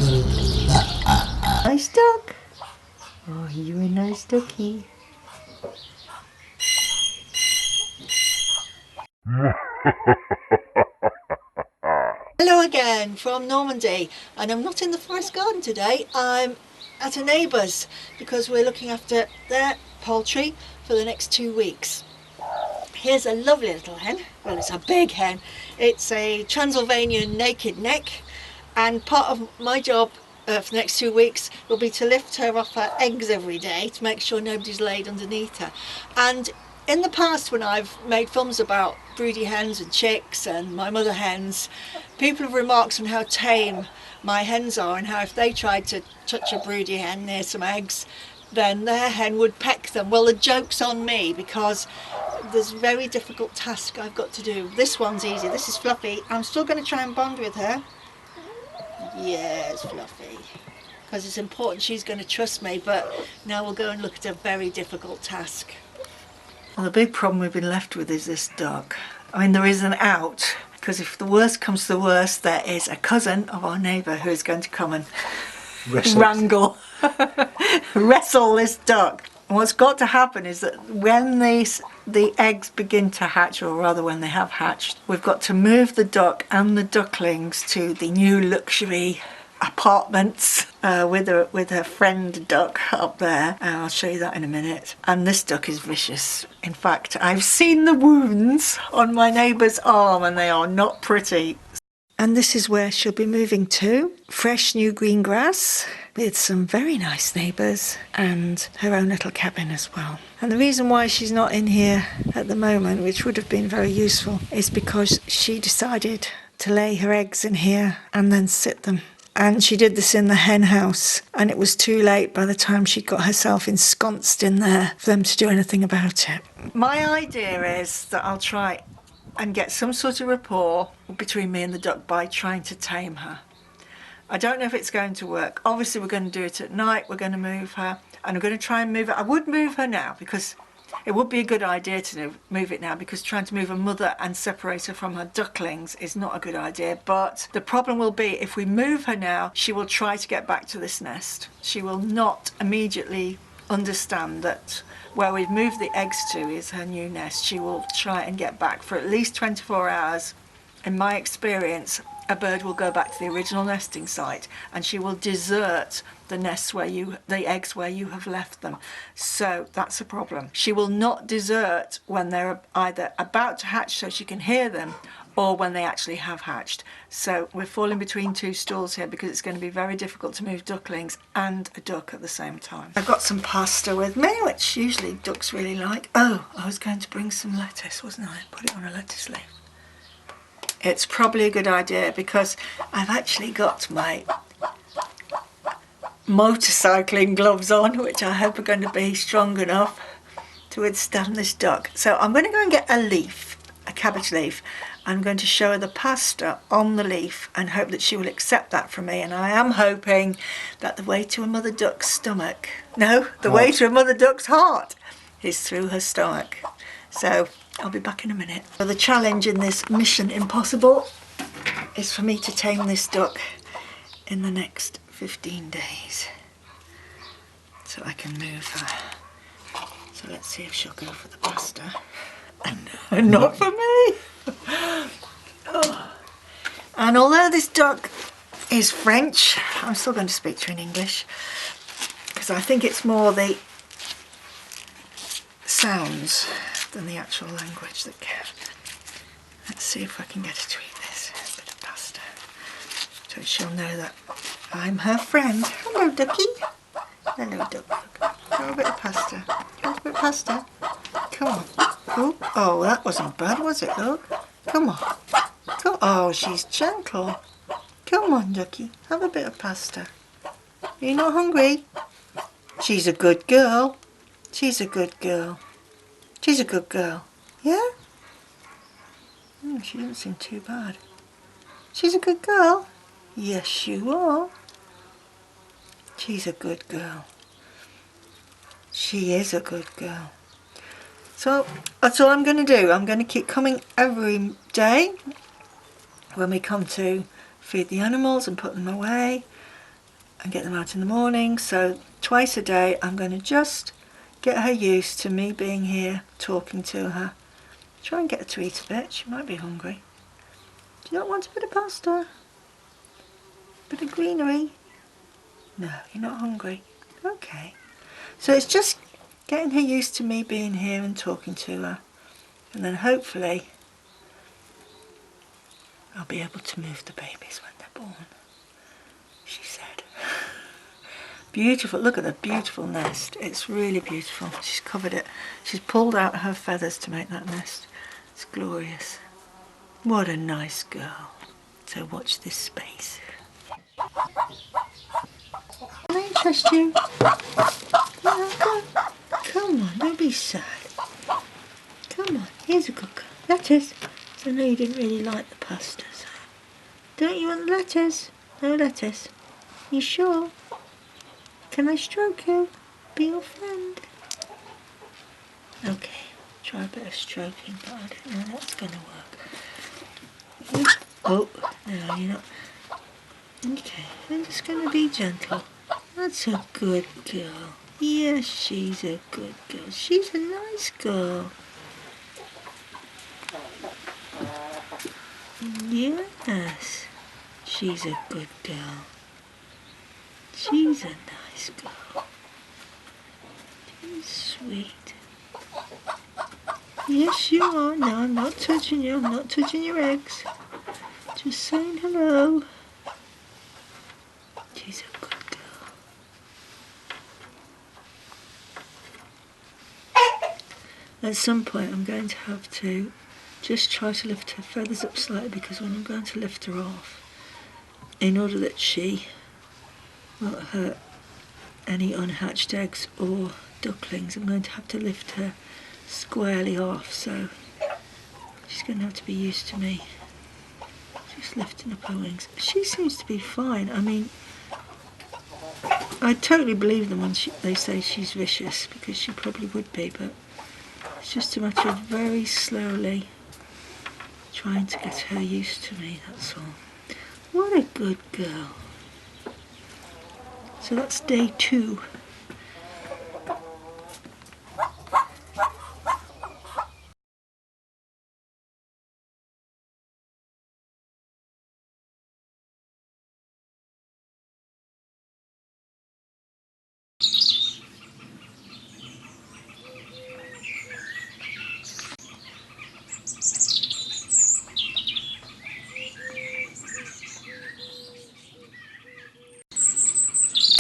Nice duck. Oh, you're a nice ducky. Hello again from Normandy, and I'm not in the forest garden today. I'm at a neighbour's because we're looking after their poultry for the next 2 weeks. Here's a lovely little hen. Well, it's a big hen. It's a Transylvanian naked neck, and part of my job for the next 2 weeks will be to lift her off her eggs every day to make sure nobody's laid underneath her. And in the past, when I've made films about broody hens and chicks and my mother hens, people have remarked on how tame my hens are and how if they tried to touch a broody hen near some eggs, then their hen would peck them. Well, the joke's on me because there's a very difficult task I've got to do. This one's easy. This is Fluffy. I'm still going to try and bond with her. Yes, Fluffy. Because it's important she's going to trust me, but now we'll go and look at a very difficult task. Well, the big problem we've been left with is this duck. I mean, there is an out, because if the worst comes to the worst, there is a cousin of our neighbour who is going to come and wrangle, wrestle this duck. And what's got to happen is that when the eggs begin to hatch, or rather when they have hatched, we've got to move the duck and the ducklings to the new luxury apartments with her friend duck up there. I'll show you that in a minute. And this duck is vicious. In fact, I've seen the wounds on my neighbour's arm and they are not pretty. And this is where she'll be moving to. Fresh new green grass with some very nice neighbours and her own little cabin as well. And the reason why she's not in here at the moment, which would have been very useful, is because she decided to lay her eggs in here and then sit them. And she did this in the hen house, and it was too late by the time she got herself ensconced in there for them to do anything about it. My idea is that I'll try and get some sort of rapport between me and the duck by trying to tame her. I don't know if it's going to work. Obviously we're going to do it at night. We're going to move her, and I'm going to try and move her. I would move her now because it would be a good idea to move it now, because trying to move a mother and separate her from her ducklings is not a good idea. But the problem will be if we move her now, she will try to get back to this nest. She will not immediately understand that where we've moved the eggs to is her new nest. She will try and get back for at least 24 hours. In my experience, a bird will go back to the original nesting site and she will desert the nests the eggs where you have left them. So that's a problem. She will not desert when they're either about to hatch so she can hear them, or when they actually have hatched. So we're falling between two stools here because it's going to be very difficult to move ducklings and a duck at the same time. I've got some pasta with me, which usually ducks really like. Oh, I was going to bring some lettuce, wasn't I? Put it on a lettuce leaf. It's probably a good idea because I've actually got my motorcycling gloves on, which I hope are going to be strong enough to withstand this duck. So I'm going to go and get a leaf, a cabbage leaf. I'm going to show her the pasta on the leaf and hope that she will accept that from me. And I am hoping that the way to a mother duck's stomach, no, the way to a mother duck's heart is through her stomach. So I'll be back in a minute. So the challenge in this mission impossible is for me to tame this duck in the next 15 days so I can move her. So let's see if she'll go for the pasta. And not for me. Oh. And although this duck is French, I'm still going to speak to her in English because I think it's more the sounds than the actual language that count. Let's see if I can get her to eat this bit of pasta so she'll know that I'm her friend. Hello, ducky. Hello, duck. Have a bit of pasta. Do you want a bit of pasta? Come on. Oh, that wasn't bad, was it, look? Come on. Oh, she's gentle. Come on, ducky. Have a bit of pasta. Are you not hungry? She's a good girl. She's a good girl. She's a good girl. Yeah? She doesn't seem too bad. She's a good girl. Yes, you are. She's a good girl. She is a good girl. So that's all I'm going to do. I'm going to keep coming every day when we come to feed the animals and put them away. and get them out in the morning. So twice a day I'm going to just get her used to me being here talking to her. Try and get her to eat a bit. She might be hungry. Do you not want a bit of pasta? A bit of greenery? No, you're not hungry. Okay. So it's just getting her used to me being here and talking to her. And then hopefully I'll be able to move the babies when they're born, she said. Beautiful. Look at the beautiful nest. It's really beautiful. She's covered it. She's pulled out her feathers to make that nest. It's glorious. What a nice girl. So watch this space. Can I interest you? Yeah, come on, don't be sad. Come on, here's a good girl. Lettuce. So I know you didn't really like the pasta, so. Don't you want the lettuce? No lettuce. You sure? Can I stroke you? Be your friend? Okay, try a bit of stroking, but I don't know that's going to work. Oh, no, you're not. Okay, I'm just going to be gentle. That's a good girl. Yes, she's a good girl. She's a nice girl. Yes, she's a good girl. She's a nice girl. She's sweet. Yes, you are. No, I'm not touching you. I'm not touching your eggs. Just saying hello. She's a good girl. At some point I'm going to have to just try to lift her feathers up slightly, because when I'm going to lift her off, in order that she won't hurt any unhatched eggs or ducklings, I'm going to have to lift her squarely off, so she's going to have to be used to me just lifting up her wings. She seems to be fine. I mean, I totally believe them when they say she's vicious, because she probably would be, but it's just a matter of very slowly trying to get her used to me, that's all. What a good girl. So that's day 2.